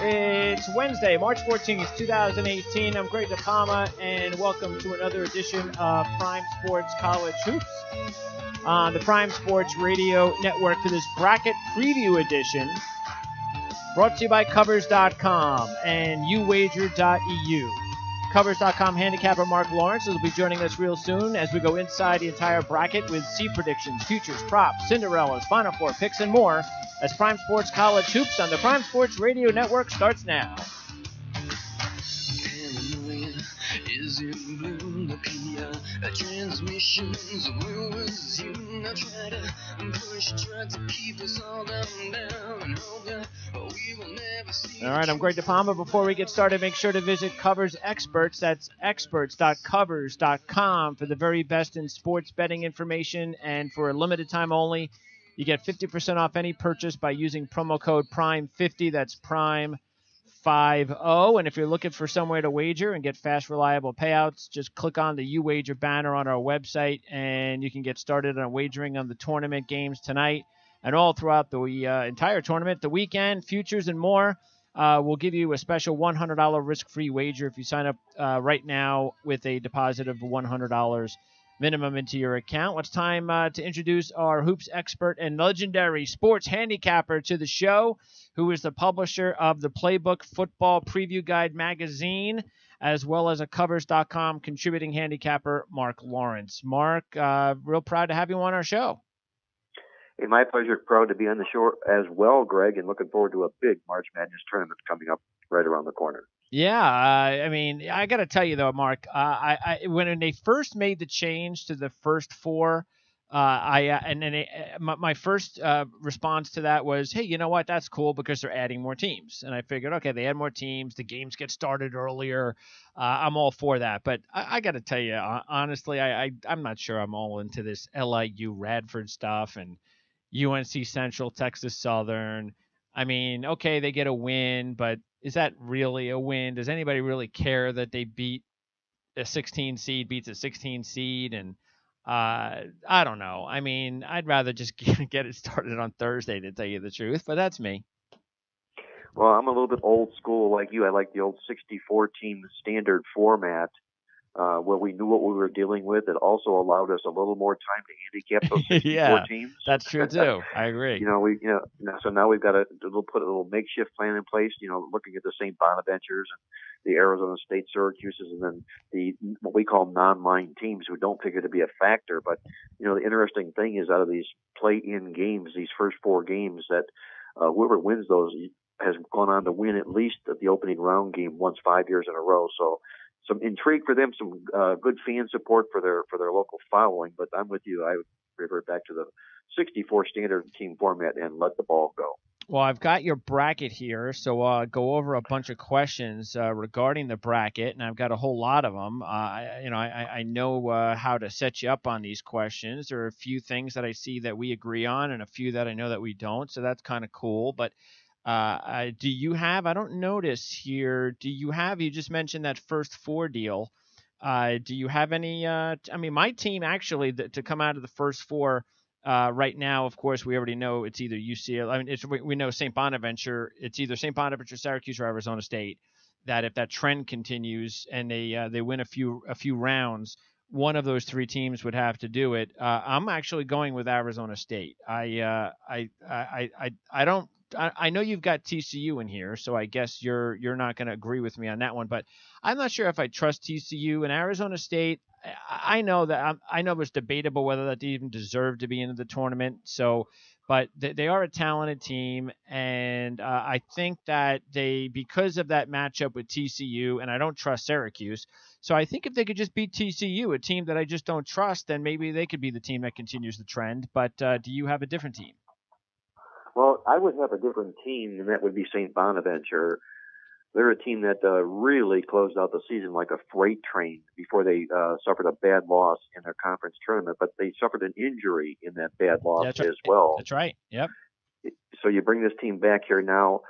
It's Wednesday, March 14th, 2018. I'm Greg DePalma, and welcome to another edition of Prime Sports College Hoops on the Prime Sports Radio Network for this bracket preview edition, brought to you by Covers.com and uwager.eu. Covers.com handicapper Mark Lawrence will be joining us real soon as we go inside the entire bracket with seed predictions, futures, props, Cinderellas, Final Four picks, and more as Prime Sports College Hoops on the Prime Sports Radio Network starts now. Paranoia is in bloom. Transmissions will resume. Now try to push, try to keep us all down. And hope that we will never see. All right, I'm Greg DePalma. Before we get started, make sure to visit Covers Experts. That's experts.covers.com for the very best in sports betting information. And for a limited time only, you get 50% off any purchase by using promo code PRIME50. That's PRIME50. And if you're looking for somewhere to wager and get fast, reliable payouts, just click on the UWager banner on our website, and you can get started on wagering on the tournament games tonight and all throughout the entire tournament, the weekend, futures, and more. We'll give you a special $100 risk-free wager if you sign up right now with a deposit of $100 minimum into your account. It's time to introduce our hoops expert and legendary sports handicapper to the show, who is the publisher of the Playbook Football Preview Guide magazine, as well as a Covers.com contributing handicapper, Mark Lawrence. Mark, real proud to have you on our show. Hey, my pleasure. Proud to be on the show as well, Greg, and looking forward to a big March Madness tournament coming up right around the corner. Yeah, I mean, I got to tell you though, Mark, when they first made the change to the first four, my first response to that was, hey, you know what? That's cool because they're adding more teams. And I figured, okay, they add more teams, the games get started earlier. I'm all for that. But I got to tell you, honestly, I'm not sure I'm all into this LIU Radford stuff and UNC Central, Texas Southern. I mean, okay, they get a win, but is that really a win? Does anybody really care that they beats a 16 seed? And I don't know. I mean, I'd rather just get it started on Thursday, to tell you the truth, but that's me. Well, I'm a little bit old school like you. I like the old 64-team standard format where we knew what we were dealing with. It also allowed us a little more time to handicap those 64 yeah, teams. That's true too. I agree. So now we've got to put a little makeshift plan in place. Looking at the St. Bonaventures and the Arizona State Syracuses, and then the what we call non-line teams who don't figure to be a factor. But the interesting thing is, out of these play-in games, these first four games, that whoever wins those has gone on to win at least the opening round game once 5 years in a row. So some intrigue for them, some good fan support for their local following. But I'm with you. I would revert back to the 64 standard team format and let the ball go. Well, I've got your bracket here, so I'll go over a bunch of questions regarding the bracket, and I've got a whole lot of them. I know how to set you up on these questions. There are a few things that I see that we agree on and a few that I know that we don't, so that's kind of cool. But do you have, I don't notice here, you just mentioned that first four deal. Do you have any, my team actually, to come out of the first four, right now, of course, we already know it's either UCLA. I mean, we know St. Bonaventure. It's either St. Bonaventure, Syracuse, or Arizona State. That if that trend continues and they win a few rounds, one of those three teams would have to do it. I'm actually going with Arizona State. I know you've got TCU in here, so I guess you're not going to agree with me on that one. But I'm not sure if I trust TCU and Arizona State. I know it's debatable whether they even deserve to be in the tournament. So, but they are a talented team, and I think that because of that matchup with TCU, and I don't trust Syracuse. So I think if they could just beat TCU, a team that I just don't trust, then maybe they could be the team that continues the trend. But do you have a different team? Well, I would have a different team, and that would be St. Bonaventure. They're a team that really closed out the season like a freight train before they suffered a bad loss in their conference tournament, but they suffered an injury in that bad loss as well. That's right. Yep. So you bring this team back here now,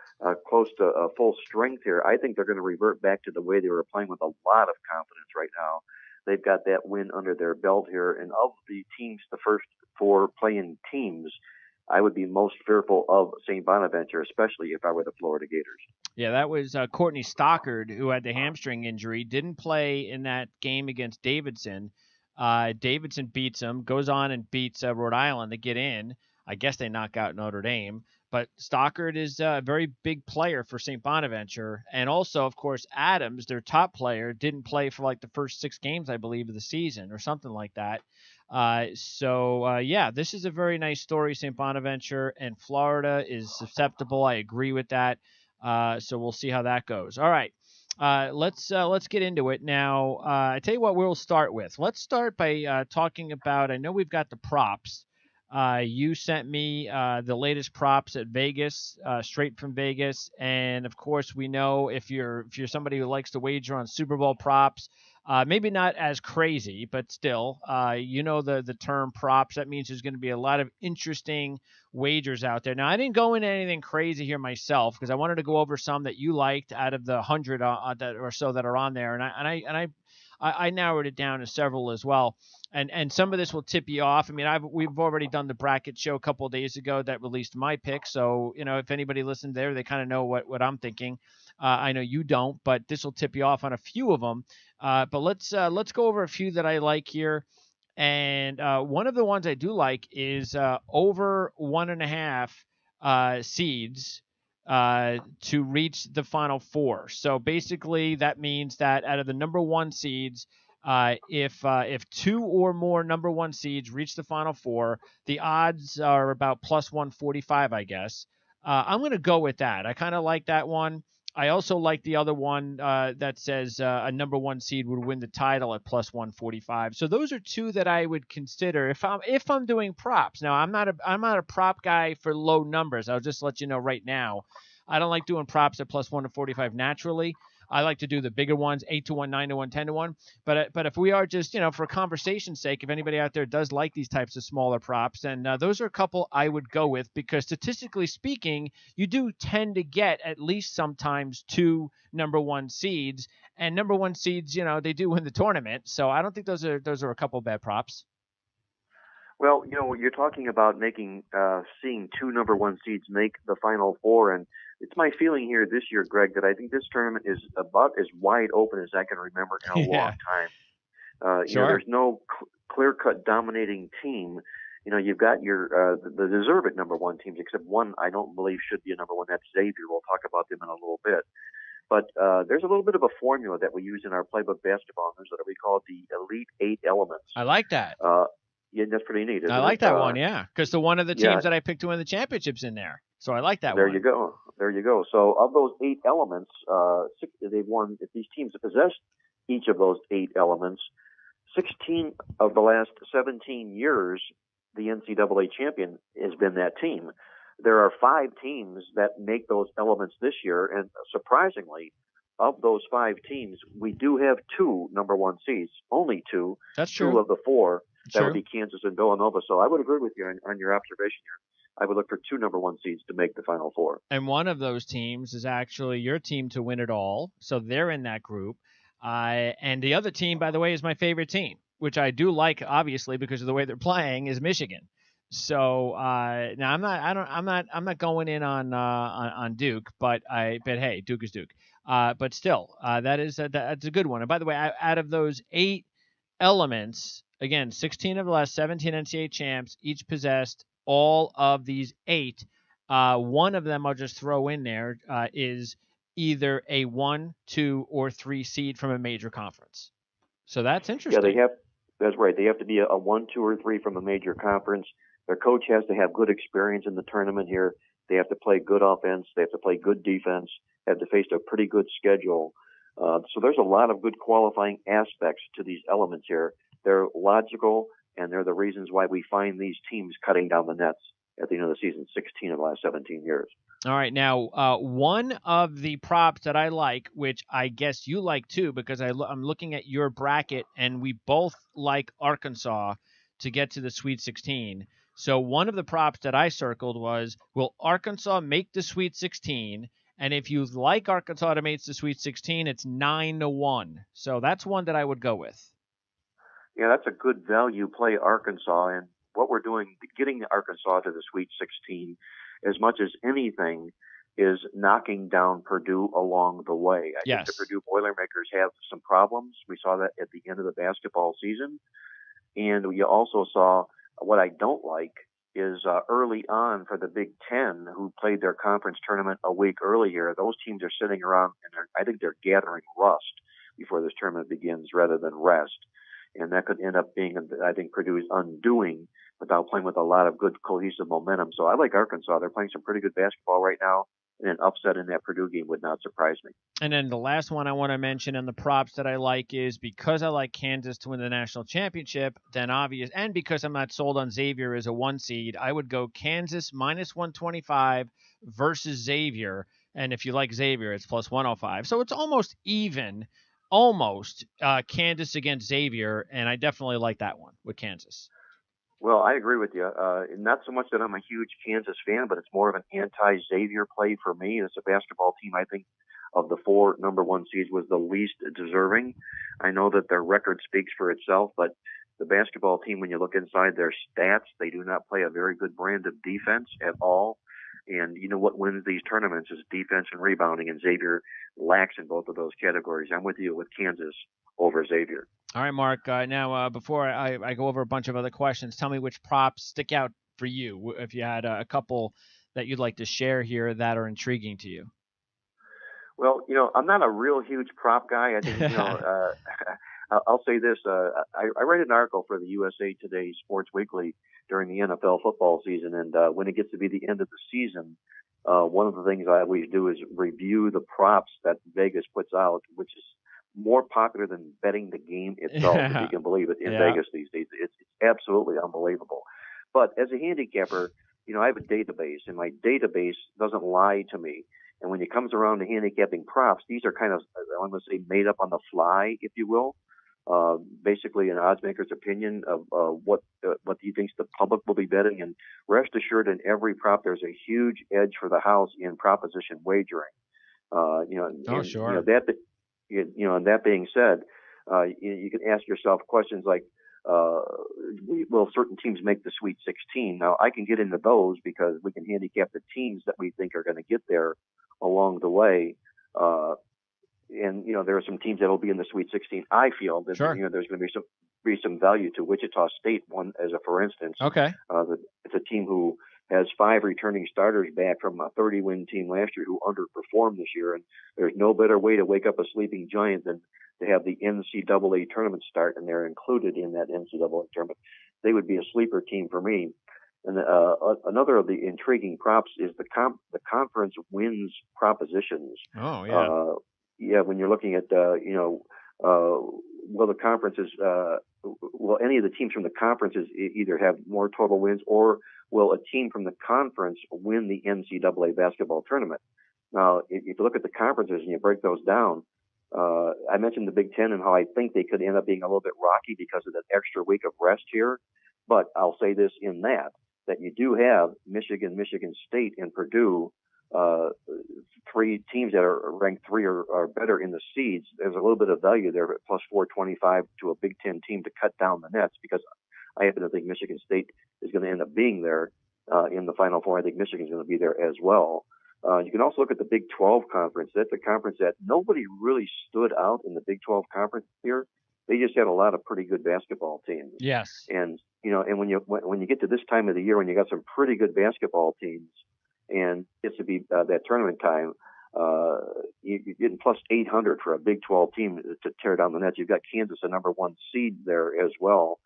close to full strength here. I think they're going to revert back to the way they were playing with a lot of confidence right now. They've got that win under their belt here, and of the teams, the first four playing teams, I would be most fearful of St. Bonaventure, especially if I were the Florida Gators. Yeah, that was Courtney Stockard, who had the hamstring injury, didn't play in that game against Davidson. Davidson beats them, goes on and beats Rhode Island to get in. I guess they knock out Notre Dame. But Stockard is a very big player for St. Bonaventure. And also, of course, Adams, their top player, didn't play for like the first 6 games, I believe, of the season or something like that. Yeah, this is a very nice story, St. Bonaventure, and Florida is susceptible. I agree with that. So we'll see how that goes. All right. Let's get into it now. I tell you what we'll start with. Let's start by talking about, I know we've got the props. You sent me the latest props at Vegas, straight from Vegas, and of course we know if you're somebody who likes to wager on Super Bowl props, maybe not as crazy, but still, you know the term props. That means there's going to be a lot of interesting wagers out there. Now I didn't go into anything crazy here myself because I wanted to go over some that you liked out of the 100 that or so that are on there, and I narrowed it down to several as well. And some of this will tip you off. I mean, we've already done the bracket show a couple of days ago that released my pick. So, you know, if anybody listened there, they kind of know what I'm thinking. I know you don't, but this will tip you off on a few of them. But let's go over a few that I like here. And one of the ones I do like is over 1.5 seeds to reach the Final Four. So basically that means that out of the number 1 seeds, if 2 or more number 1 seeds reach the Final Four, the odds are about plus 145, I guess. I'm going to go with that. I kind of like that one. I also like the other one that says a number 1 seed would win the title at plus 145. So those are 2 that I would consider if I'm doing props. Now I'm not a prop guy for low numbers. I'll just let you know right now. I don't like doing props at plus 145 naturally. I like to do the bigger ones, 8-1, 9-1, 10-1. But if we are just, you know, for conversation's sake, if anybody out there does like these types of smaller props, then those are a couple I would go with because statistically speaking, you do tend to get at least sometimes 2 number 1 seeds, and number 1 seeds, you know, they do win the tournament. So I don't think those are a couple bad props. Well, you know, you're talking about seeing 2 number 1 seeds make the Final Four, and it's my feeling here this year, Greg, that I think this tournament is about as wide open as I can remember in a long time. You know, there's no clear-cut dominating team. You know, you've got your the deserved number 1 teams, except one I don't believe should be a number 1. That's Xavier. We'll talk about them in a little bit. But there's a little bit of a formula that we use in our playbook basketball. There's what we call the Elite 8 elements. I like that. Yeah, that's pretty neat. Isn't I like it? that one, yeah, because the one of the teams that I picked to win the championship's in there. So I like that there one. There you go. So of those 8 elements, 6, they've won. If these teams have possessed each of those 8 elements, 16 of the last 17 years, the NCAA champion has been that team. There are 5 teams that make those elements this year, and surprisingly, of those 5 teams, we do have 2 number 1 seeds. Only 2. That's true. 2 of the 4. That True. would be Kansas and Villanova. So I would agree with you on your observation here. I would look for 2 number 1 seeds to make the Final Four. And one of those teams is actually your team to win it all. So they're in that group. And the other team, by the way, is my favorite team, which I do like, obviously, because of the way they're playing, is Michigan. So now I'm not going in on Duke, but hey, Duke is Duke. But still, that's a good one. And by the way, out of those 8 elements, again, 16 of the last 17 NCAA champs each possessed all of these 8. One of them I'll just throw in there is either a 1, 2, or 3 seed from a major conference. So that's interesting. Yeah, that's right. They have to be a 1, 2, or 3 from a major conference. Their coach has to have good experience in the tournament here. They have to play good offense. They have to play good defense. They have to face a pretty good schedule. So there's a lot of good qualifying aspects to these elements here. They're logical, and they're the reasons why we find these teams cutting down the nets at the end of the season, 16 of the last 17 years. All right. Now, one of the props that I like, which I guess you like too, because I'm looking at your bracket, and we both like Arkansas to get to the Sweet 16. So one of the props that I circled was, will Arkansas make the Sweet 16? And if you like Arkansas to make the Sweet 16, it's 9-1. So that's one that I would go with. Yeah, that's a good value play, Arkansas. And what we're doing, getting Arkansas to the Sweet 16, as much as anything, is knocking down Purdue along the way. I think the Purdue Boilermakers have some problems. We saw that at the end of the basketball season. And we also saw what I don't like is early on for the Big Ten, who played their conference tournament a week earlier, those teams are sitting around and I think they're gathering rust before this tournament begins rather than rest. And that could end up being, I think, Purdue's undoing without playing with a lot of good cohesive momentum. So I like Arkansas. They're playing some pretty good basketball right now. And an upset in that Purdue game would not surprise me. And then the last one I want to mention and the props that I like is because I like Kansas to win the national championship, then obvious, and because I'm not sold on Xavier as a 1 seed, I would go Kansas minus 125 versus Xavier. And if you like Xavier, it's plus 105. So it's almost even, Kansas against Xavier. And I definitely like that one with Kansas. Well, I agree with you. Not so much that I'm a huge Kansas fan, but it's more of an anti-Xavier play for me. It's a basketball team, I think, of the 4 number 1 seeds was the least deserving. I know that their record speaks for itself, but the basketball team, when you look inside their stats, they do not play a very good brand of defense at all. And you know what wins these tournaments is defense and rebounding, and Xavier lacks in both of those categories. I'm with you with Kansas over Xavier. All right, Mark. Now, before I go over a bunch of other questions, tell me which props stick out for you, if you had a couple that you'd like to share here that are intriguing to you. Well, I'm not a real huge prop guy. I think, I'll say this. I read an article for the USA Today Sports Weekly during the NFL football season, and when it gets to be the end of the season, one of the things I always do is review the props that Vegas puts out, which is more popular than betting the game itself, if you can believe it, in Vegas these days. It's absolutely unbelievable. But as a handicapper, I have a database, and my database doesn't lie to me. And when it comes around to handicapping props, these are kind of, I'm going to say, made up on the fly, if you will. Basically, an oddsmaker's opinion of what he thinks the public will be betting. And rest assured, in every prop, there's a huge edge for the house in proposition wagering. Sure. And that being said, you can ask yourself questions like, will certain teams make the Sweet 16? Now, I can get into those because we can handicap the teams that we think are going to get there along the way. And there are some teams that will be in the Sweet 16. I feel that sure. There's going to be some value to Wichita State, one as a for instance. Okay. It's a team who has 5 returning starters back from a 30-win team last year who underperformed this year, and there's no better way to wake up a sleeping giant than to have the NCAA tournament start, and they're included in that NCAA tournament. They would be a sleeper team for me. And another of the intriguing props is the conference wins propositions. Oh, yeah. When you're looking at, will the conferences, will any of the teams from the conferences either have more total wins, or will a team from the conference win the NCAA basketball tournament? Now, if you look at the conferences and you break those down, I mentioned the Big Ten and how I think they could end up being a little bit rocky because of that extra week of rest here. But I'll say this in that you do have Michigan, Michigan State, and Purdue, 3 teams that are ranked 3 or better in the seeds. There's a little bit of value there at plus 425 to a Big Ten team to cut down the nets, because I happen to think Michigan State is going to end up being there in the Final Four. I think Michigan's going to be there as well. You can also look at the Big 12 conference. That's a conference that nobody really stood out in the Big 12 conference here. They just had a lot of pretty good basketball teams. Yes. And and when you get to this time of the year when you got some pretty good basketball teams, and it's to be that tournament time, you're getting plus 800 for a Big 12 team to tear down the nets. You've got Kansas, a number 1 seed there as well.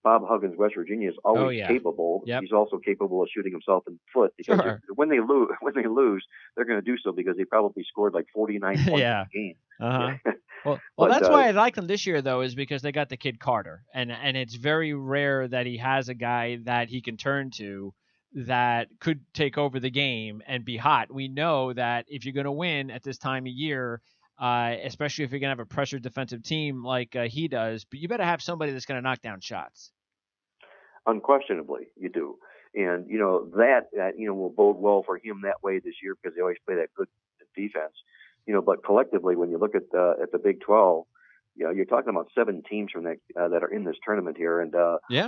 Bob Huggins, West Virginia, is always capable. Yep. He's also capable of shooting himself in the foot, because when they lose, they're going to do so because they probably scored like 49 points in the game. Uh-huh. Well, that's why I like them this year, though, is because they got the kid Carter, and it's very rare that he has a guy that he can turn to that could take over the game and be hot. We know that if you're going to win at this time of year, especially if you're going to have a pressured defensive team like he does, but you better have somebody that's going to knock down shots. Unquestionably, you do. And, that will bode well for him that way this year, because they always play that good defense. But collectively, when you look at the Big 12, you're talking about 7 teams from that are in this tournament here, and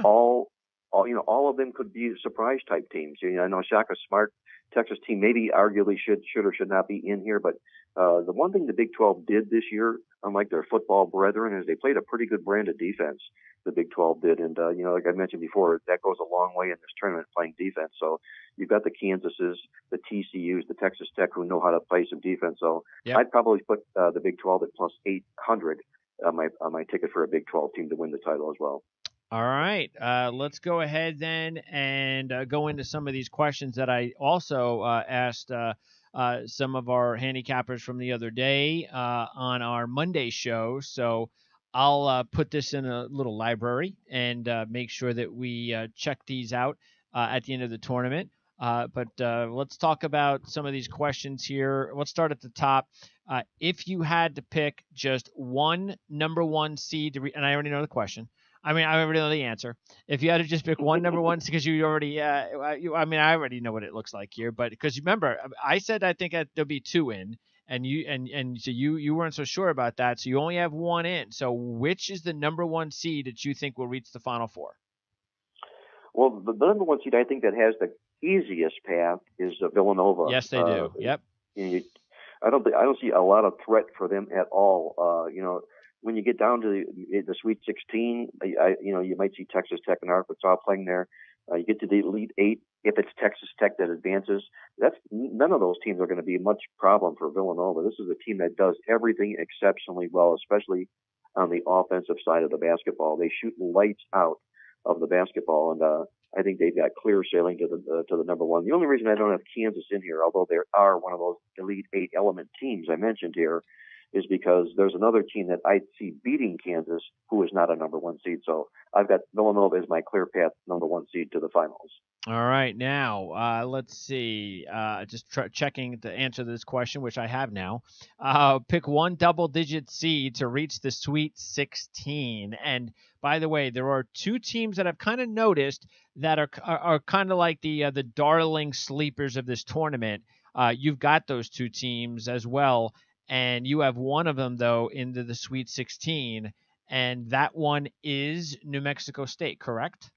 all all of them could be surprise type teams. I know Shaka Smart, Texas team, maybe arguably should or should not be in here, but the one thing the Big 12 did this year, unlike their football brethren, is they played a pretty good brand of defense. The Big 12 did, and like I mentioned before, that goes a long way in this tournament, playing defense. So you've got the Kansases, the TCUs, the Texas Tech, who know how to play some defense. So Yep. I'd probably put the Big 12 at plus 800 on my ticket for a Big 12 team to win the title as well. All right. Let's go ahead then and go into some of these questions that I also asked some of our handicappers from the other day on our Monday show. So I'll put this in a little library and make sure that we check these out at the end of the tournament. But let's talk about some of these questions here. Let's start at the top. If you had to pick just one number one seed, and I already know the question. I mean, I already know the answer. If you had to just pick one number one, because you already, I already know what it looks like here. But because remember, I said I think there'll be two in, and so you weren't so sure about that. So you only have one in. So which is the number one seed that you think will reach the Final Four? Well, the number one seed I think that has the easiest path is Villanova. Yes, they do. Yep. I don't see a lot of threat for them at all. When you get down to the Sweet 16, you might see Texas Tech and Arkansas playing there. You get to the Elite Eight. If it's Texas Tech that advances, none of those teams are going to be much problem for Villanova. This is a team that does everything exceptionally well, especially on the offensive side of the basketball. They shoot lights out of the basketball, and I think they've got clear sailing to the number one. The only reason I don't have Kansas in here, although they are one of those Elite Eight element teams I mentioned here, is because there's another team that I see beating Kansas who is not a number one seed. So I've got Villanova as my clear path number one seed to the finals. All right. Now, let's see. Just checking the answer to this question, which I have now. Pick one double-digit seed to reach the Sweet 16. And by the way, there are two teams that I've kind of noticed that are kind of like the darling sleepers of this tournament. You've got those two teams as well. And you have one of them, though, into the Sweet 16, and that one is New Mexico State, correct?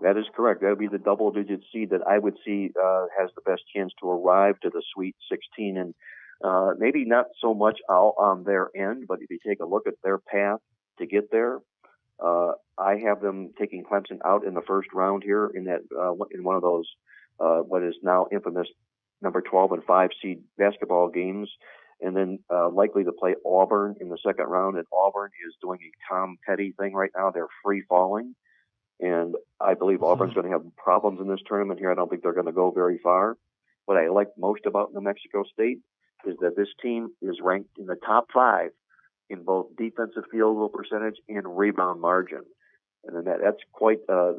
That is correct. That would be the double-digit seed that I would see has the best chance to arrive to the Sweet 16. And maybe not so much all on their end, but if you take a look at their path to get there, I have them taking Clemson out in the first round here in one of those what is now infamous number 12 and 5 seed basketball games. And then likely to play Auburn in the second round. And Auburn is doing a Tom Petty thing right now. They're free falling. And I believe Auburn's going to have problems in this tournament here. I don't think they're going to go very far. What I like most about New Mexico State is that this team is ranked in the top 5 in both defensive field goal percentage and rebound margin. And then that's quite a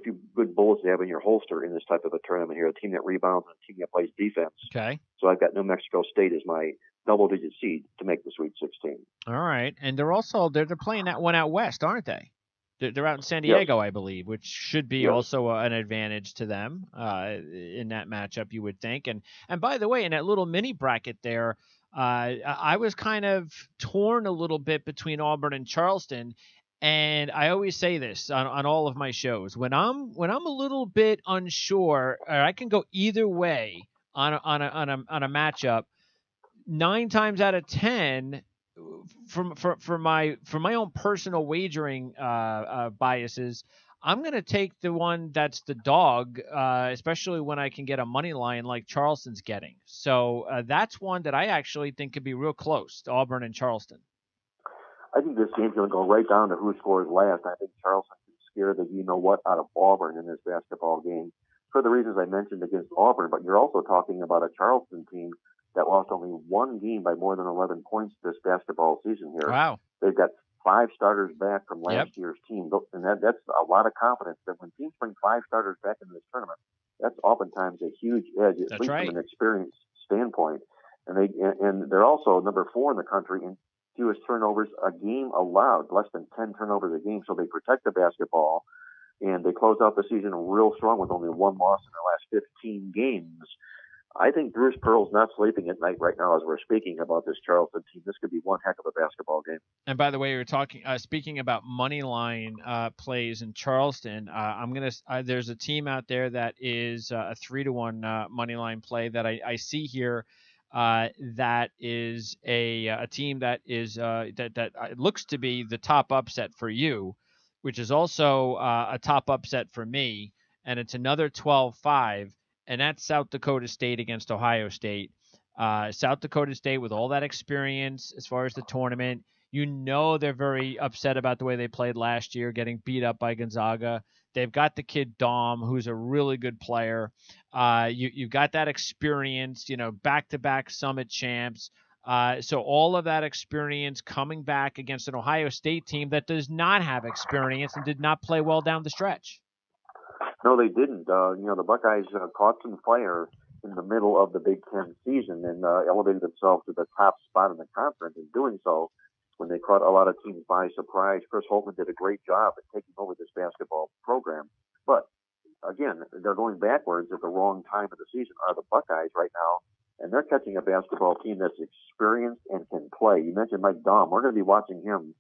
few good bullets to have in your holster in this type of a tournament here. A team that rebounds and a team that plays defense. Okay. So I've got New Mexico State as my double-digit seed to make the Sweet 16. All right, and they're playing that one out west, aren't they? They're out in San Diego, I believe, which should be also an advantage to them in that matchup, you would think. And by the way, in that little mini bracket there, I was kind of torn a little bit between Auburn and Charleston. And I always say this on all of my shows. When I'm a little bit unsure, or I can go either way on a matchup, 9 times out of 10, for my own personal wagering biases, I'm going to take the one that's the dog, especially when I can get a money line like Charleston's getting. So that's one that I actually think could be real close to Auburn and Charleston. I think this game's going to go right down to who scores last. I think Charleston can scare the you-know-what out of Auburn in this basketball game for the reasons I mentioned against Auburn. But you're also talking about a Charleston team that lost only one game by more than 11 points this basketball season here. Wow. They've got 5 starters back from last year's team. And that's a lot of confidence that when teams bring 5 starters back into this tournament, that's oftentimes a huge edge, at least from an experience standpoint. And they're also number 4 in the country in fewest turnovers a game allowed, less than 10 turnovers a game. So they protect the basketball, and they close out the season real strong with only 1 loss in their last 15 games. I think Bruce Pearl's not sleeping at night right now as we're speaking about this Charleston team. This could be one heck of a basketball game. And by the way, you're speaking about money line plays in Charleston. There's a team out there that is a 3-1 money line play that I see here. That is a team that is that looks to be the top upset for you, which is also a top upset for me, and it's another 12-5. And that's South Dakota State against Ohio State. South Dakota State, with all that experience as far as the tournament, they're very upset about the way they played last year, getting beat up by Gonzaga. They've got the kid Dom, who's a really good player. You've got that experience, back-to-back Summit champs. So all of that experience coming back against an Ohio State team that does not have experience and did not play well down the stretch. No, they didn't. The Buckeyes caught some fire in the middle of the Big Ten season and elevated themselves to the top spot in the conference. In doing so, when they caught a lot of teams by surprise, Chris Holtmann did a great job at taking over this basketball program. But again, they're going backwards at the wrong time of the season. Are the Buckeyes right now, and they're catching a basketball team that's experienced and can play. You mentioned Mike Dom. We're going to be watching him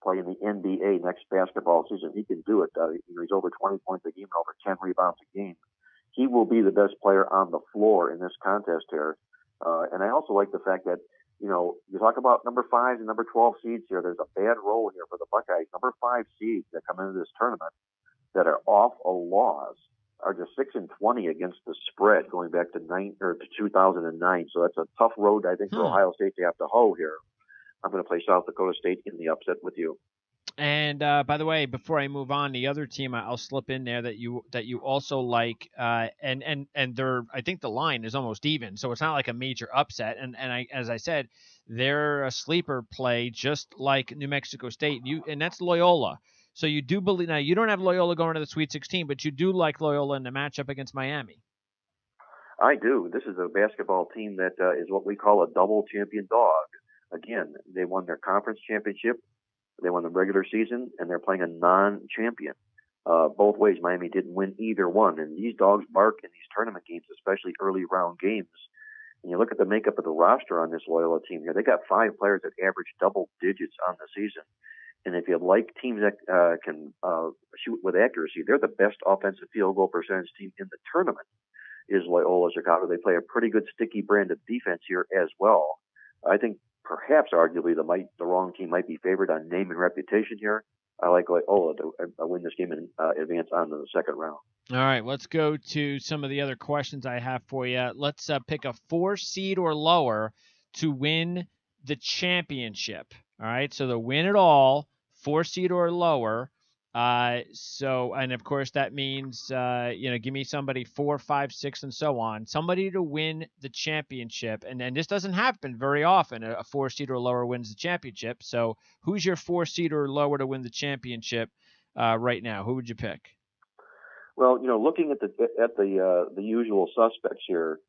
play in the NBA next basketball season. He can do it. He's over 20 points a game and over 10 rebounds a game. He will be the best player on the floor in this contest here. And I also like the fact that, you talk about number 5 and number 12 seeds here. There's a bad roll here for the Buckeyes. Number 5 seeds that come into this tournament that are off a loss are just 6-20 against the spread going back to 2009. So that's a tough road, I think, for Ohio State to have to hoe here. I'm going to play South Dakota State in the upset with you. And by the way, before I move on, the other team I'll slip in there that you also like, and I think the line is almost even, so it's not like a major upset. And as I said, they're a sleeper play just like New Mexico State. And that's Loyola. So you do believe now you don't have Loyola going to the Sweet 16, but you do like Loyola in the matchup against Miami. I do. This is a basketball team that is what we call a double champion dog. Again, they won their conference championship, they won the regular season, and they're playing a non-champion. Both ways, Miami didn't win either one. And these dogs bark in these tournament games, especially early round games. And you look at the makeup of the roster on this Loyola team here, they got 5 players that average double digits on the season. And if you like teams that can shoot with accuracy, they're the best offensive field goal percentage team in the tournament is Loyola Chicago. They play a pretty good sticky brand of defense here as well. I think perhaps arguably the wrong team might be favored on name and reputation here. I like Loyola to win this game and advance on to the second round. All right, let's go to some of the other questions I have for you. Let's pick a 4 seed or lower to win the championship. All right, so the win it all, 4 seed or lower. And of course that means, give me somebody 4, 5, 6, and so on. Somebody to win the championship. And this doesn't happen very often. A 4 seed or lower wins the championship. So who's your 4 seed or lower to win the championship right now? Who would you pick? Well, looking at the usual suspects here,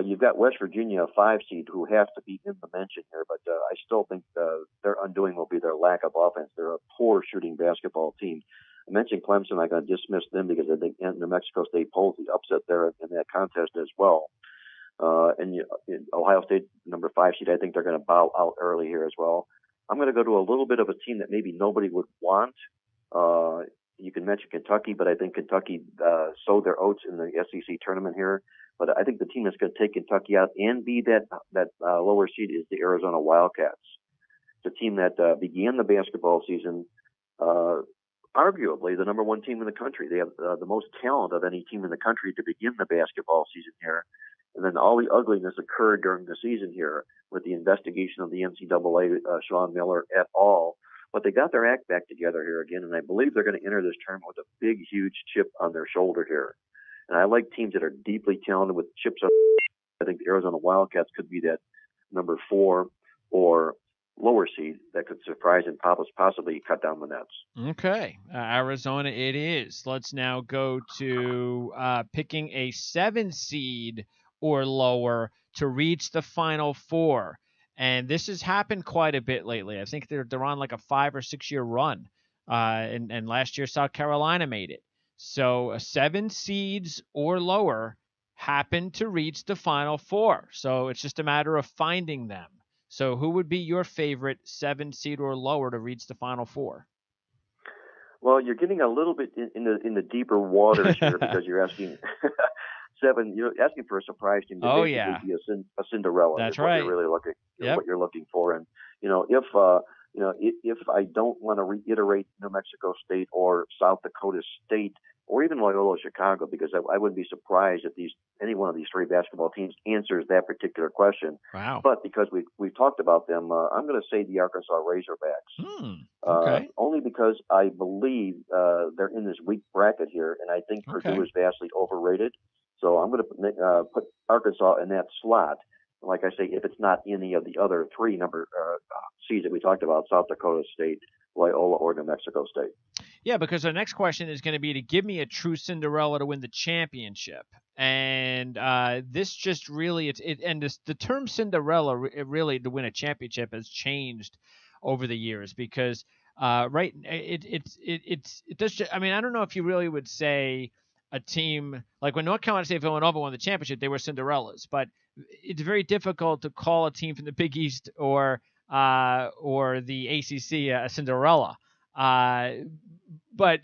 you've got West Virginia, a 5 seed, who has to be in the mention here, but I still think their undoing will be their lack of offense. They're a poor shooting basketball team. I mentioned Clemson. I'm going to dismiss them because I think New Mexico State pulls the upset there in that contest as well. And Ohio State, number 5 seed, I think they're going to bow out early here as well. I'm going to go to a little bit of a team that maybe nobody would want. You can mention Kentucky, but I think Kentucky sowed their oats in the SEC tournament here. But I think the team that's going to take Kentucky out and be that lower seed is the Arizona Wildcats. It's a team that began the basketball season arguably the number 1 team in the country. They have the most talent of any team in the country to begin the basketball season here. And then all the ugliness occurred during the season here with the investigation of the NCAA, Sean Miller et al. But they got their act back together here again, and I believe they're going to enter this tournament with a big, huge chip on their shoulder here. And I like teams that are deeply talented with chips on. I think the Arizona Wildcats could be that number 4 or lower seed that could surprise and possibly cut down the nets. Okay. Arizona it is. Let's now go to picking a 7 seed or lower to reach the Final Four. And this has happened quite a bit lately. I think they're on like a 5 or 6 year run. And last year South Carolina made it. So 7 seeds or lower happen to reach the Final Four. So it's just a matter of finding them. So who would be your favorite 7 seed or lower to reach the Final Four? Well, you're getting a little bit in the deeper waters here because you're asking 7. You're asking for a surprise team to basically be a Cinderella. That's is right. What you're really looking, Yep. what you're looking for. And if I don't want to reiterate New Mexico State or South Dakota State or even Loyola Chicago, because I wouldn't be surprised if any one of these 3 basketball teams answers that particular question. Wow. But because we've talked about them, I'm going to say the Arkansas Razorbacks. Okay. Only because I believe they're in this weak bracket here, and I think Purdue is vastly overrated. So I'm going to put Arkansas in that slot. Like I say, if it's not any of the other 3 number seeds that we talked about, South Dakota State, Loyola, or New Mexico State. Yeah, because our next question is going to be to give me a true Cinderella to win the championship. And this just really, the term Cinderella really to win a championship has changed over the years because it does. I mean, I don't know if you really would say a team like when North Carolina State Villanova won the championship, they were Cinderellas, but it's very difficult to call a team from the Big East or the ACC a Cinderella. But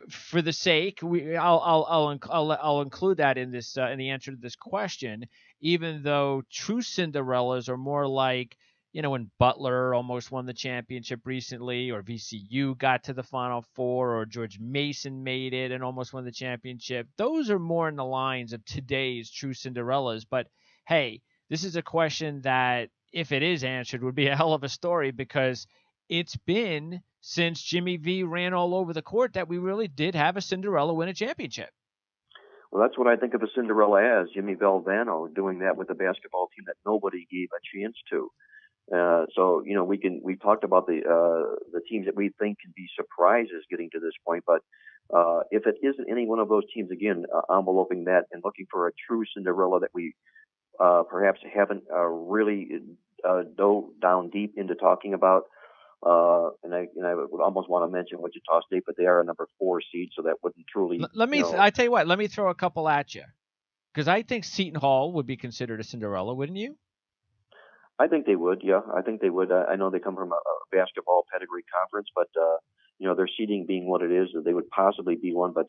for the sake, I'll include that in this in the answer to this question. Even though true Cinderellas are more like when Butler almost won the championship recently, or VCU got to the Final Four, or George Mason made it and almost won the championship. Those are more in the lines of today's true Cinderellas. But hey, this is a question that, if it is answered, would be a hell of a story because it's been since Jimmy V ran all over the court that we really did have a Cinderella win a championship. Well, that's what I think of a Cinderella as, Jimmy Valvano doing that with a basketball team that nobody gave a chance to. So we talked about the teams that we think can be surprises getting to this point, but if it isn't any one of those teams, again, enveloping that and looking for a true Cinderella that we perhaps haven't really dove down deep into talking about. And I would almost want to mention Wichita State, but they are a number 4 seed, so that wouldn't truly. I tell you what, let me throw a couple at you, because I think Seton Hall would be considered a Cinderella, wouldn't you? I think they would. Yeah, I think they would. I know they come from a basketball pedigree conference, but their seeding being what it is, they would possibly be one, but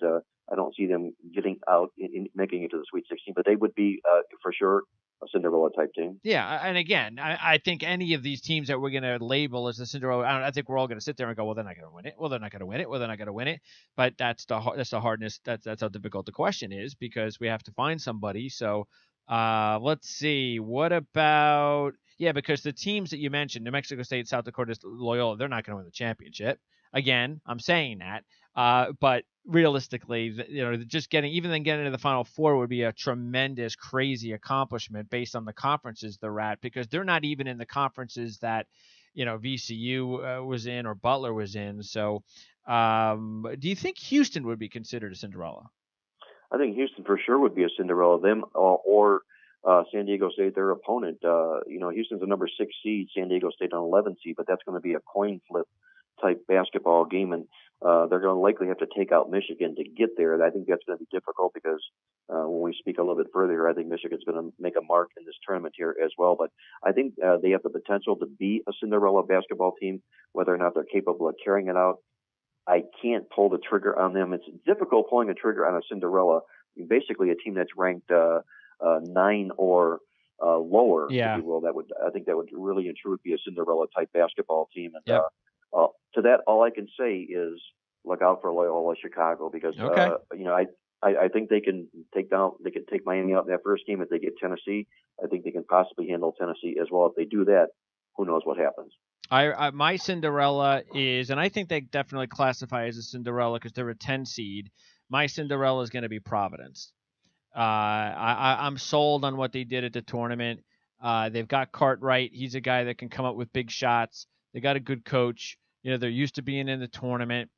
I don't see them getting out in making it to the Sweet 16. But they would be for sure a Cinderella type team. Yeah, and again, I think any of these teams that we're going to label as a Cinderella, I think we're all going to sit there and go, well, they're not going to win it. Well, they're not going to win it. Well, they're not going to win it. But that's the hardness. That's how difficult the question is, because we have to find somebody. So let's see. What about because the teams that you mentioned, New Mexico State, South Dakota, Loyola, they're not going to win the championship. Again, I'm saying that, but realistically, just getting into the Final Four would be a tremendous, crazy accomplishment based on the conferences they're at, because they're not even in the conferences that VCU was in or Butler was in. So, do you think Houston would be considered a Cinderella? I think Houston for sure would be a Cinderella. Them or San Diego State, their opponent. Houston's a number 6 seed, San Diego State an 11 seed, but that's going to be a coin flip type basketball game, and they're going to likely have to take out Michigan to get there. And I think that's going to be difficult because when we speak a little bit further, I think Michigan's going to make a mark in this tournament here as well. But I think they have the potential to be a Cinderella basketball team. Whether or not they're capable of carrying it out, I can't pull the trigger on them. It's difficult pulling a trigger on a Cinderella. Basically, a team that's ranked 9 or lower, if you will. I think that would really and truly be a Cinderella type basketball team. And to that, all I can say is look out for Loyola Chicago, because I think they can take Miami out in that first game. If they get Tennessee, I think they can possibly handle Tennessee as well. If they do that, who knows what happens. My Cinderella is, and I think they definitely classify as a Cinderella because they're a 10 seed. My Cinderella is going to be Providence. I'm sold on what they did at the tournament. They've got Cartwright. He's a guy that can come up with big shots. They got a good coach. They're used to being in the tournament.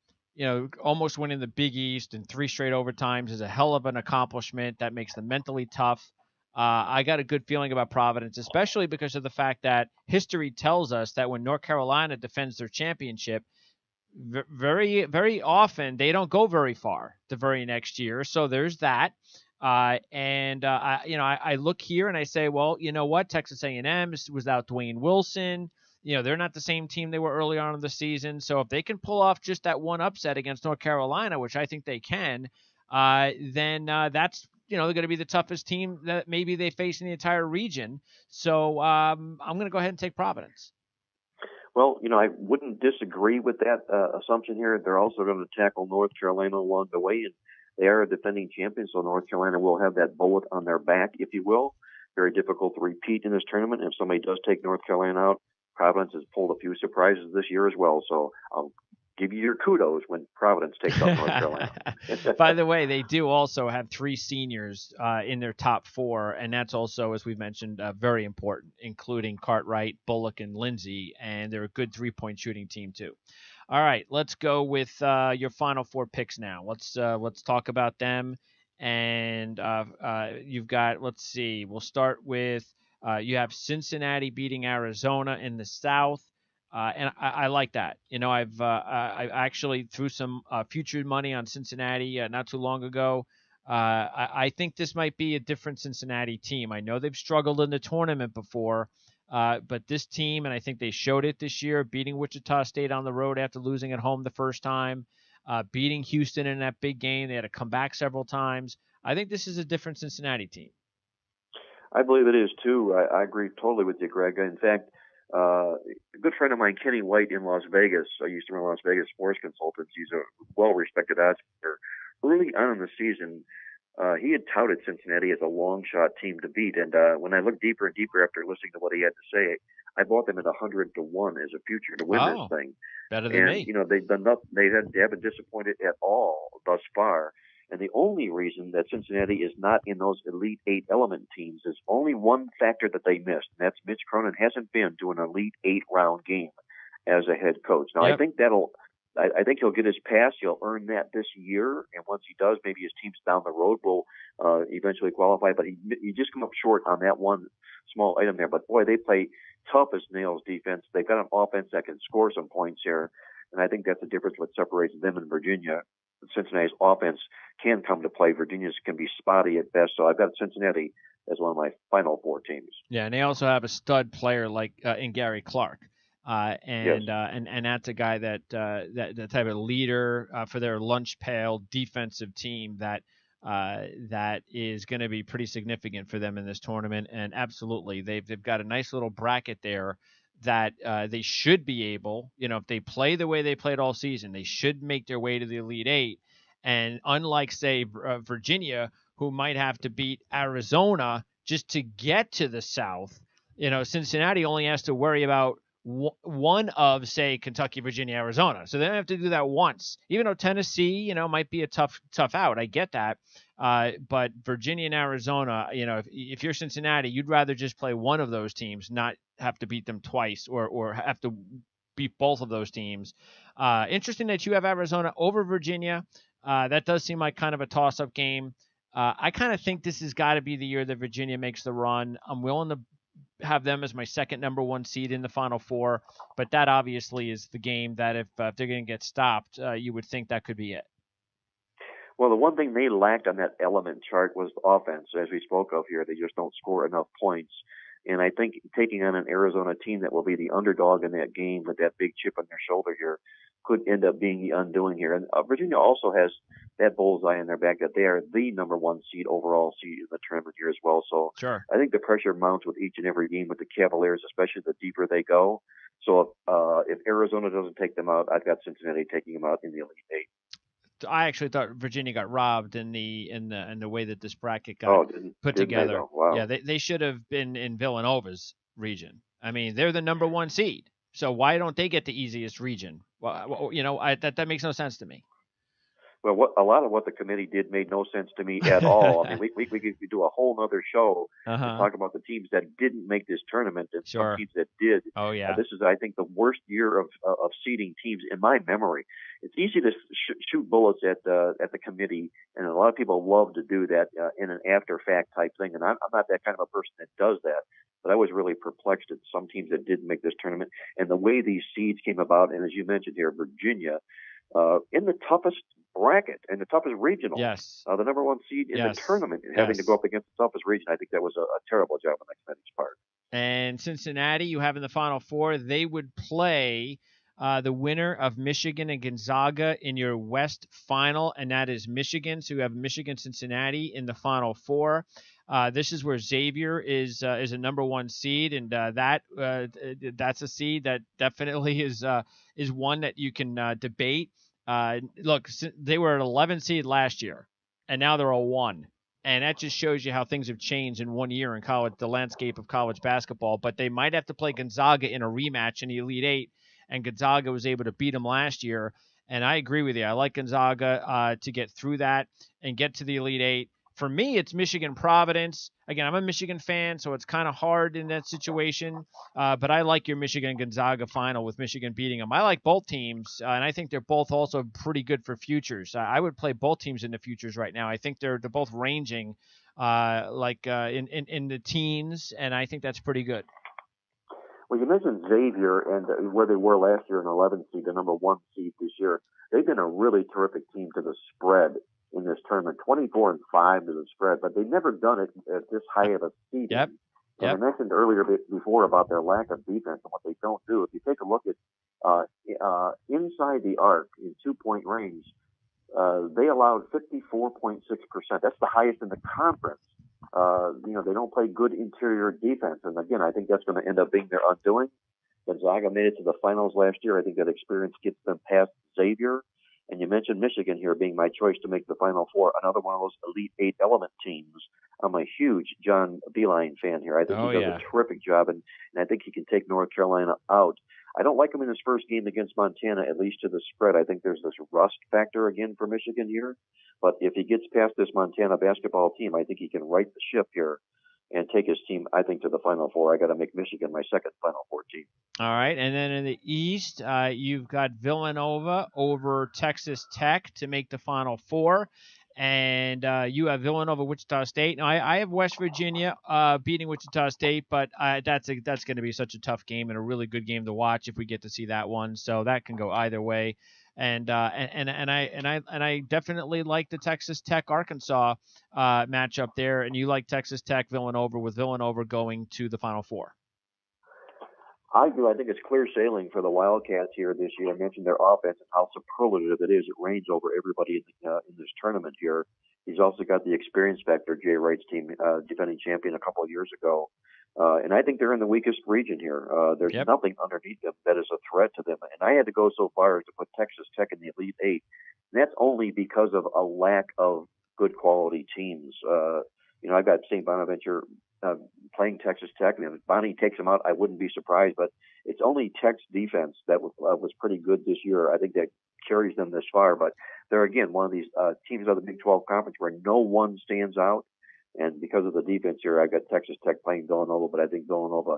Almost winning the Big East in 3 straight overtimes is a hell of an accomplishment. That makes them mentally tough. I got a good feeling about Providence, especially because of the fact that history tells us that when North Carolina defends their championship, very, very often they don't go very far the very next year. So there's that. I look here and I say, well, you know what? Texas A&M is without Dwayne Wilson. They're not the same team they were early on in the season. So if they can pull off just that one upset against North Carolina, which I think they can, then that's they're going to be the toughest team that maybe they face in the entire region. So I'm going to go ahead and take Providence. Well, I wouldn't disagree with that assumption here. They're also going to tackle North Carolina along the way, and they are a defending champion, so North Carolina will have that bullet on their back, if you will. Very difficult to repeat in this tournament. If somebody does take North Carolina out, Providence has pulled a few surprises this year as well. So I'll give you your kudos when Providence takes out North Carolina. By the way, they do also have 3 seniors in their top 4, and that's also, as we've mentioned, very important, including Cartwright, Bullock, and Lindsay, and they're a good 3-point shooting team too. All right, let's go with your final 4 picks now. Let's talk about them. And you've got, let's see, we'll start with you have Cincinnati beating Arizona in the South. And I like that. I actually threw some future money on Cincinnati not too long ago. I think this might be a different Cincinnati team. I know they've struggled in the tournament before, but this team, and I think they showed it this year, beating Wichita State on the road after losing at home the first time, beating Houston in that big game. They had to come back several times. I think this is a different Cincinnati team. I believe it is, too. I agree totally with you, Greg. In fact, a good friend of mine, Kenny White in Las Vegas, I used to run Las Vegas Sports Consultants. He's a well-respected odds maker. Early on in the season, he had touted Cincinnati as a long shot team to beat. And when I looked deeper and deeper after listening to what he had to say, I bought them at 100 to 1 as a future to win this thing. Better than me. They haven't disappointed at all thus far. And the only reason that Cincinnati is not in those Elite 8 element teams is only one factor that they missed, and that's Mitch Cronin hasn't been to an Elite 8 round game as a head coach. Now, yep. I think he'll get his pass. He'll earn that this year, and once he does, maybe his teams down the road will eventually qualify. But he just come up short on that one small item there. But boy, they play tough as nails defense. They've got an offense that can score some points here, and I think that's the difference what separates them and Virginia. Cincinnati's offense can come to play. Virginia's can be spotty at best. So I've got Cincinnati as one of my final 4 teams. Yeah, and they also have a stud player like in Gary Clark. Yes. And that's a guy that the type of leader for their lunch pail defensive team that is going to be pretty significant for them in this tournament. And absolutely, they've got a nice little bracket there that they should be able, if they play the way they played all season, they should make their way to the Elite 8. And unlike, say, Virginia, who might have to beat Arizona just to get to the South, Cincinnati only has to worry about one of, say, Kentucky, Virginia, Arizona. So they don't have to do that once. Even though Tennessee, might be a tough out. I get that. But Virginia and Arizona, if you're Cincinnati, you'd rather just play one of those teams, not have to beat them twice or have to beat both of those teams. Interesting that you have Arizona over Virginia. That does seem like kind of a toss-up game. I kind of think this has got to be the year that Virginia makes the run. I'm willing to have them as my second number 1 seed in the Final Four, but that obviously is the game that if they're going to get stopped, you would think that could be it. Well, the one thing they lacked on that element chart was the offense, as we spoke of here. They just don't score enough points. And I think taking on an Arizona team that will be the underdog in that game with that big chip on their shoulder here could end up being the undoing here. And Virginia also has that bullseye in their back that they are the number 1 seed overall seed in the tournament here as well. So sure. I think the pressure mounts with each and every game with the Cavaliers, especially the deeper they go. So if Arizona doesn't take them out, I've got Cincinnati taking them out in the Elite 8. I actually thought Virginia got robbed in the way that this bracket got put together. Wow. Yeah, they should have been in Villanova's region. I mean, they're the number 1 seed, so why don't they get the easiest region? Well, that makes no sense to me. Well, a lot of what the committee did made no sense to me at all. I mean, we could do a whole other show and talk about the teams that didn't make this tournament and some teams that did. Oh, yeah. This is, I think, the worst year of seeding teams in my memory. It's easy to shoot bullets at the committee, and a lot of people love to do that in an after-fact type thing, and I'm not that kind of a person that does that. But I was really perplexed at some teams that didn't make this tournament and the way these seeds came about. And as you mentioned here, Virginia, in the toughest bracket and the toughest regional. Yes. The number one seed in the tournament, and having to go up against the toughest region. I think that was a terrible job on Xmedi's part. And Cincinnati, you have in the Final Four, they would play the winner of Michigan and Gonzaga in your West Final, and that is Michigan. So you have Michigan-Cincinnati in the Final Four. This is where Xavier is a number one seed, and that's a seed that definitely is one that you can debate. Look, they were an 11 seed last year, and now they're a 1. And that just shows you how things have changed in 1 year in college, the landscape of college basketball. But they might have to play Gonzaga in a rematch in the Elite Eight, and Gonzaga was able to beat them last year. And I agree with you. I like Gonzaga to get through that and get to the Elite Eight. For me, it's Michigan-Providence. Again, I'm a Michigan fan, so it's kind of hard in that situation. But I like your Michigan-Gonzaga final with Michigan beating them. I like both teams, and I think they're both also pretty good for futures. I would play both teams in the futures right now. I think they're both ranging in the teens, and I think that's pretty good. Well, you mentioned Xavier and where they were last year in 11 seed, the number one seed this year. They've been a really terrific team to the spread in this tournament, 24-5 to the spread, but they've never done it at this high of a seeding. Yep. And I mentioned earlier before about their lack of defense and what they don't do. If you take a look at inside the arc in 2-point range, they allowed 54.6%. That's the highest in the conference. They don't play good interior defense, and again, I think that's going to end up being their undoing. Gonzaga made it to the finals last year. I think that experience gets them past Xavier. And you mentioned Michigan here being my choice to make the Final Four, another one of those Elite Eight element teams. I'm a huge John Beilein fan here. I think he does a terrific job, and I think he can take North Carolina out. I don't like him in his first game against Montana, at least to the spread. I think there's this rust factor again for Michigan here. But if he gets past this Montana basketball team, I think he can right the ship here and take his team, I think, to the Final Four. I got to make Michigan my second Final Four team. All right, and then in the East, you've got Villanova over Texas Tech to make the Final Four, and you have Villanova, Wichita State. Now, I have West Virginia beating Wichita State, but that's going to be such a tough game and a really good game to watch if we get to see that one. So that can go either way. And I definitely like the Texas Tech Arkansas matchup there, and you like Texas Tech Villanova with Villanova going to the Final Four. I do. I think it's clear sailing for the Wildcats here this year. I mentioned their offense and how superlative it is. It reigns over everybody in this tournament here. He's also got the experience factor. Jay Wright's team, defending champion a couple of years ago. And I think they're in the weakest region here. There's nothing underneath them that is a threat to them. And I had to go so far as to put Texas Tech in the Elite Eight. And that's only because of a lack of good quality teams. I've got St. Bonaventure playing Texas Tech. I mean, if Bonnie takes them out, I wouldn't be surprised. But it's only Tech's defense that was pretty good this year. I think that carries them this far. But they're, again, one of these teams of the Big 12 Conference where no one stands out. And because of the defense here, I've got Texas Tech playing Villanova, but I think Villanova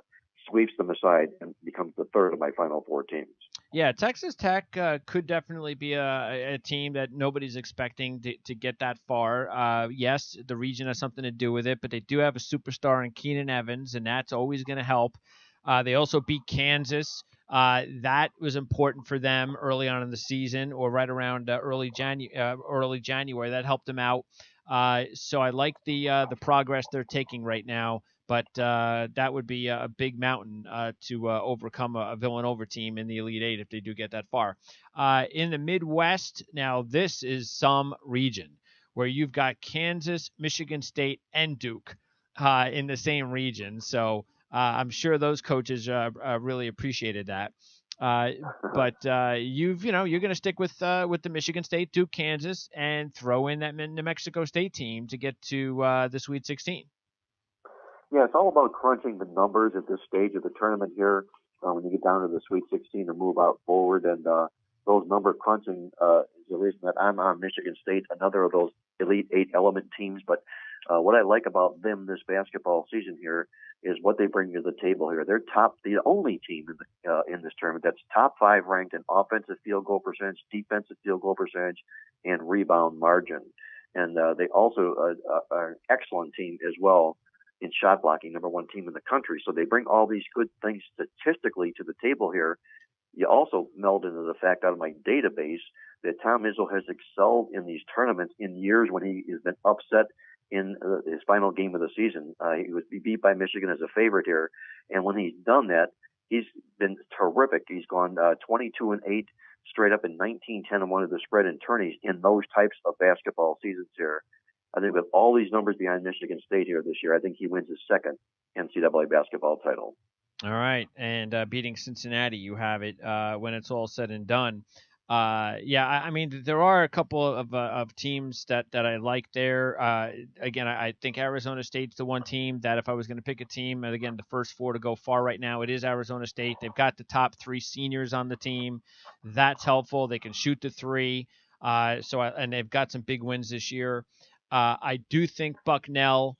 sweeps them aside and becomes the third of my Final Four teams. Yeah, Texas Tech could definitely be a team that nobody's expecting to get that far. Yes, the region has something to do with it, but they do have a superstar in Keenan Evans, and that's always going to help. They also beat Kansas. That was important for them early on in the season, or right around early January. That helped them out. So I like the progress they're taking right now, but that would be a big mountain to overcome a Villanova team in the Elite Eight if they do get that far. In the Midwest, now this is some region where you've got Kansas, Michigan State, and Duke in the same region. So I'm sure those coaches really appreciated that. But you're going to stick with the Michigan State, Duke, Kansas, and throw in that New Mexico State team to get to the Sweet 16. Yeah, it's all about crunching the numbers at this stage of the tournament here. When you get down to the Sweet 16 and move out forward, and those number crunching is the reason that I'm on Michigan State, another of those Elite Eight element teams. But what I like about them this basketball season here is what they bring to the table here. They're the only team in this tournament that's top 5 ranked in offensive field goal percentage, defensive field goal percentage, and rebound margin. And they also are an excellent team as well in shot blocking, number 1 team in the country. So they bring all these good things statistically to the table here. you also meld into the fact out of my database that Tom Izzo has excelled in these tournaments in years when he has been upset in his final game of the season. He was beat by Michigan as a favorite here, and when he's done that, he's been terrific. He's gone 22-8 straight up in 19-10 and one of the spread in tourneys in those types of basketball seasons here. I think with all these numbers behind Michigan State here this year, I think he wins his second NCAA basketball title. All right, and beating Cincinnati, you have it when it's all said and done. I mean, there are a couple of teams that I like there. Again, I think Arizona State's the one team that if I was going to pick a team, and again, the first four to go far right now, it is Arizona State. They've got the top three seniors on the team. That's helpful. They can shoot the three. And they've got some big wins this year. I do think Bucknell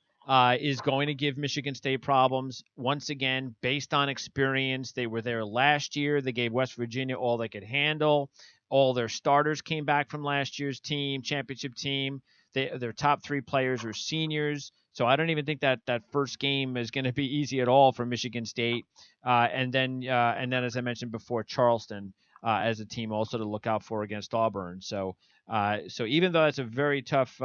is going to give Michigan State problems. Once again, based on experience, they were there last year. They gave West Virginia all they could handle. All their starters came back from last year's championship team. Their top three players are seniors. So I don't even think that first game is going to be easy at all for Michigan State. And then, as I mentioned before, Charleston as a team also to look out for against Auburn. So even though it's a very tough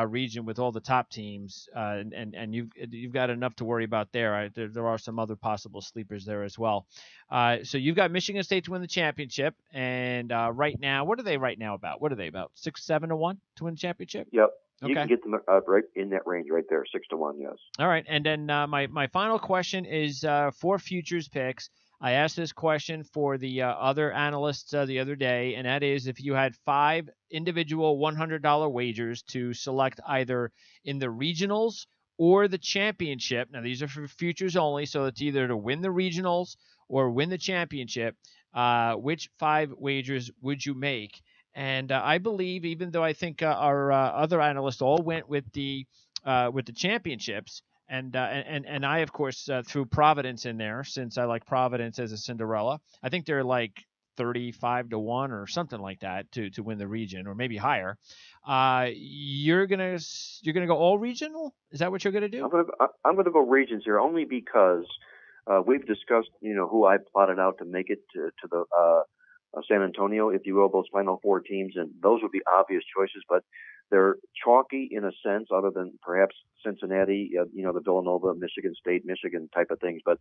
region with all the top teams, and you've got enough to worry about there. There are some other possible sleepers there as well. So you've got Michigan State to win the championship, and right now, what are they right now about? What are they about? 6-7-1 to win the championship? Yep. You Okay. can get them right in that range right there, 6-1, yes. All right, and then my final question is for futures picks. I asked this question for the other analysts the other day, and that is if you had 5 individual $100 wagers to select either in the regionals or the championship. Now, these are for futures only, so it's either to win the regionals or win the championship. Which 5 wagers would you make? And I believe, even though I think our other analysts all went with the championships, and I, of course, threw Providence in there since I like Providence as a Cinderella. I think they're like 35-1 or something like that to win the region, or maybe higher. You're gonna go all regional? Is that what you're gonna do? I'm gonna go regions here only because we've discussed who I plotted out to make it to the San Antonio, if you will, those Final Four teams, and those would be obvious choices, but they're chalky in a sense, other than perhaps Cincinnati, the Villanova, Michigan State, Michigan type of things. But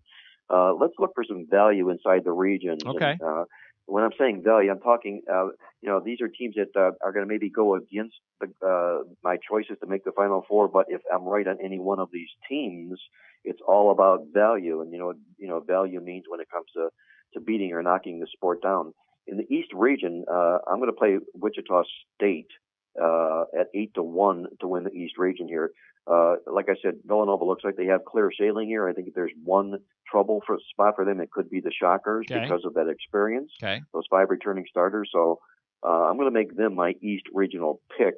let's look for some value inside the regions. Okay. And, when I'm saying value, I'm talking, these are teams that are going to maybe go against my choices to make the Final Four. But if I'm right on any one of these teams, it's all about value. And, value means when it comes to beating or knocking the sport down. In the East region, I'm going to play Wichita State at 8-1 to win the East region here. Like I said, Villanova looks like they have clear sailing here. I think if there's one trouble spot for them, it could be the Shockers because of that experience. Okay. Those 5 returning starters. So I'm going to make them my East regional pick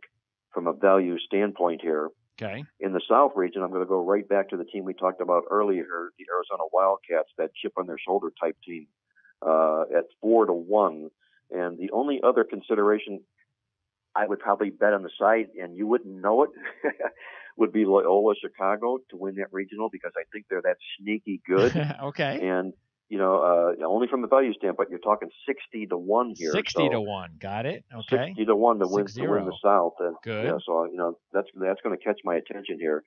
from a value standpoint here. Okay. In the South region, I'm going to go right back to the team we talked about earlier, the Arizona Wildcats, that chip on their shoulder type team. At 4-1, and the only other consideration I would probably bet on the side, and you wouldn't know it, would be Loyola Chicago to win that regional because I think they're that sneaky good. Okay. And only from the value standpoint, you're talking 60-1 here. 60-1, got it. Okay. 60-1 to win the South. And, good. Yeah, so that's going to catch my attention here.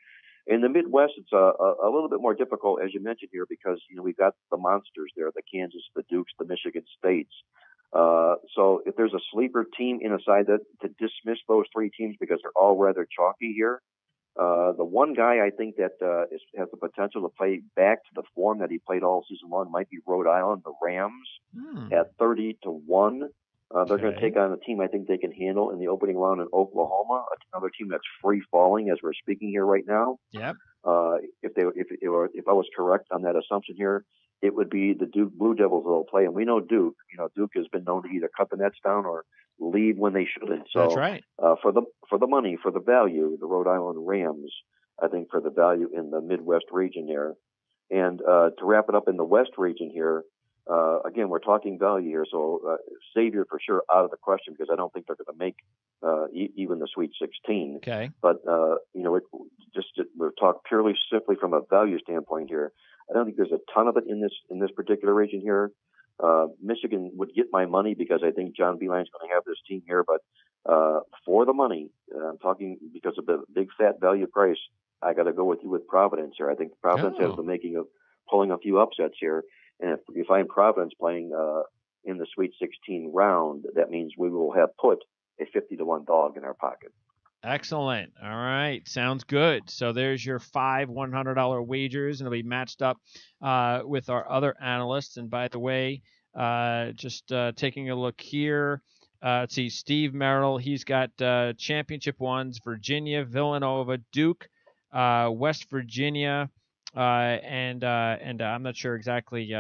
In the Midwest, it's a little bit more difficult, as you mentioned here, because we've got the monsters there, the Kansas, the Dukes, the Michigan States. So if there's a sleeper team in a side to dismiss those 3 teams because they're all rather chalky here, the one guy I think that has the potential to play back to the form that he played all season long might be Rhode Island, the Rams, at 30-1. They're going to take on a team I think they can handle in the opening round in Oklahoma, another team that's free falling as we're speaking here right now. Yep. If I was correct on that assumption here, it would be the Duke Blue Devils that will play, and we know Duke. Duke has been known to either cut the nets down or leave when they shouldn't. So that's right. For the money, for the value, the Rhode Island Rams, I think for the value in the Midwest region there, and to wrap it up in the West region here. Again, we're talking value here, so Xavier for sure out of the question because I don't think they're going to make even the Sweet 16. Okay. But we're talking purely simply from a value standpoint here. I don't think there's a ton of it in this particular region here. Michigan would get my money because I think John Beilein's going to have this team here. But for the money, I'm talking because of the big fat value price, I got to go with you with Providence here. I think Providence has the making of pulling a few upsets here. And if you find Providence playing in the Sweet 16 round, that means we will have put a 50-1 dog in our pocket. Excellent. All right. Sounds good. So there's your 5 $100 wagers, and it'll be matched up with our other analysts. And by the way, just taking a look here, let's see, Steve Merrill, he's got championship ones, Virginia, Villanova, Duke, West Virginia, and I'm not sure exactly.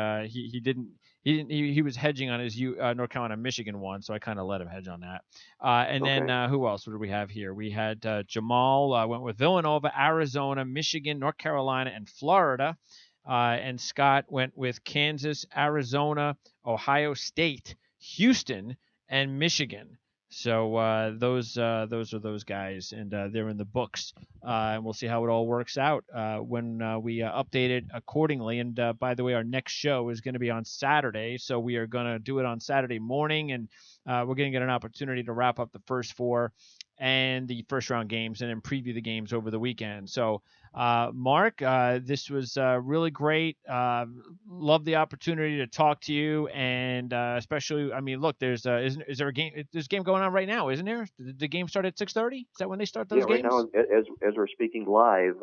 He was hedging on his North Carolina Michigan one, so I kind of let him hedge on that. Then who else? What did we have here? We had Jamal went with Villanova, Arizona, Michigan, North Carolina, and Florida. And Scott went with Kansas, Arizona, Ohio State, Houston, and Michigan. So those are those guys, and they're in the books. And we'll see how it all works out when we update it accordingly. And by the way, our next show is going to be on Saturday, so we are going to do it on Saturday morning, and we're going to get an opportunity to wrap up the first 4 and the first round games, and then preview the games over the weekend. So, Mark, this was really great. Love the opportunity to talk to you, and especially, I mean, look, is there a game? There's a game going on right now, isn't there? Did the game start at 6:30? Is that when they start those games? Yeah, right now, as we're speaking live,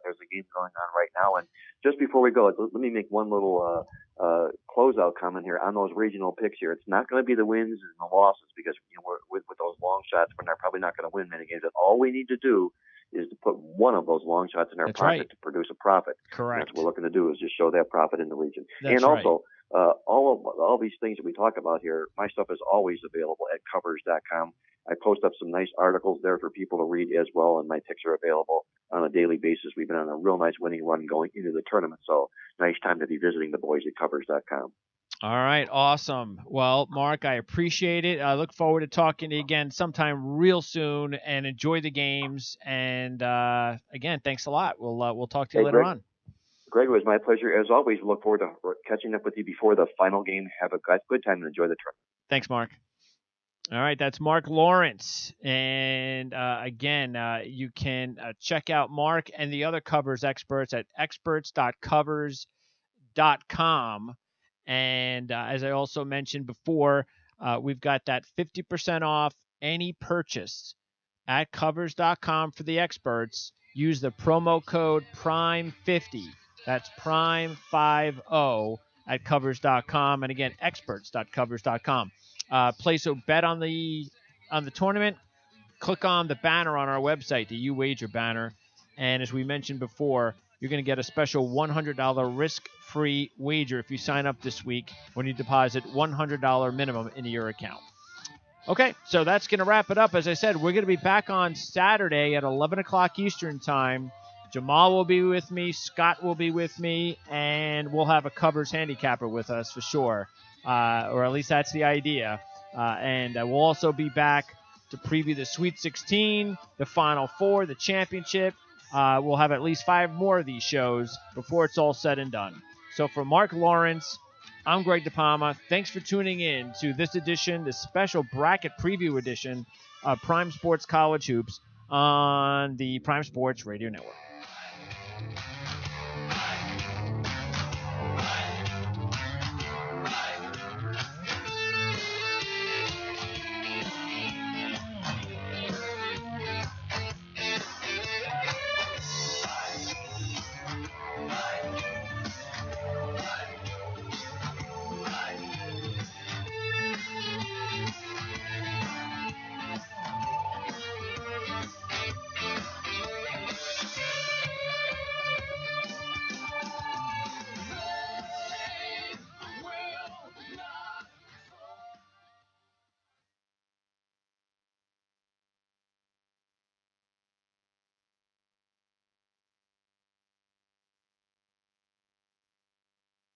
there's a game going on right now. And just before we go, let me make one little closeout comment here on those regional picks here. It's not going to be the wins and the losses because we're, with those long shots, we're probably not going to win many games. And all we need to do is to put one of those long shots in our pocket to produce a profit. Correct. And that's what we're looking to do, is just show that profit in the region. That's and also, all these things that we talk about here, my stuff is always available at covers.com. I post up some nice articles there for people to read as well, and my picks are available on a daily basis. We've been on a real nice winning run going into the tournament, so nice time to be visiting the boys at covers.com. All right, awesome. Well, Mark, I appreciate it. I look forward to talking to you again sometime real soon, and enjoy the games. And again, thanks a lot. We'll talk to you later on. Greg, it was my pleasure. As always, we look forward to catching up with you before the final game. Have a good time and enjoy the tournament. Thanks, Mark. All right, that's Mark Lawrence. And again, you can check out Mark and the other covers experts at experts.covers.com. And as I also mentioned before, we've got that 50% off any purchase at covers.com for the experts. Use the promo code PRIME50. That's PRIME50 at covers.com. And again, experts.covers.com. Place a bet on the tournament. Click on the banner on our website, the UWager banner. And as we mentioned before, you're going to get a special $100 risk-free wager if you sign up this week when you deposit $100 minimum into your account. Okay, so that's going to wrap it up. As I said, we're going to be back on Saturday at 11 o'clock Eastern time. Jamal will be with me, Scott will be with me, and we'll have a Covers handicapper with us for sure, or at least that's the idea. And we'll also be back to preview the Sweet 16, the Final Four, the championship. We'll have at least 5 more of these shows before it's all said and done. So for Mark Lawrence, I'm Greg DePalma. Thanks for tuning in to this edition, this special bracket preview edition of Prime Sports College Hoops on the Prime Sports Radio Network.